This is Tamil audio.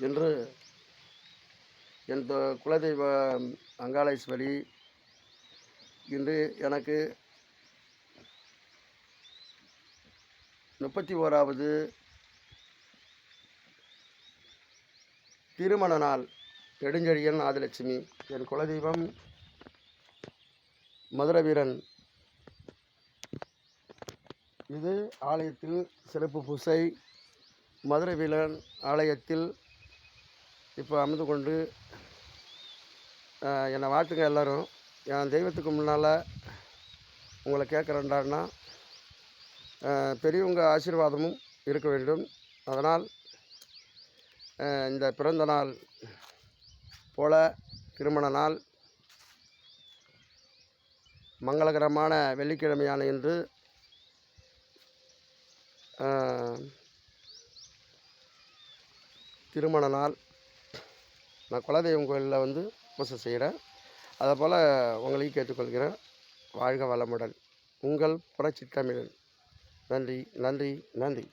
என்று என் குலதெய்வ அங்காளேஸ்வரி இன்று எனக்கு 31வது திருமண நாள். நெடுஞ்செழியன் ஆதிலட்சுமி. என் குலதெய்வம் மதுரை வீரன். இது ஆலயத்தில் சிறப்பு பூசை. மதுரை வீரன் ஆலயத்தில் இப்போ அமர்ந்து கொண்டு என்னை வாழ்த்துங்க எல்லோரும். என் தெய்வத்துக்கு முன்னால் உங்களை கேட்குறேன்டான்னா பெரியவங்க ஆசீர்வாதமும் இருக்க வேண்டும். அதனால் இந்த பிறந்த நாள் போல திருமண நாள் மங்களகரமான வெள்ளிக்கிழமையான இன்று திருமண நாள். நான் குலதெய்வம் கோயிலில் வந்து பூஜை செய்கிறேன். அதை போல் உங்களையும் கேட்டுக்கொள்கிறேன். வாழ்க வளமுடன். உங்கள் புரட்சி தமிழன். நன்றி நன்றி நன்றி.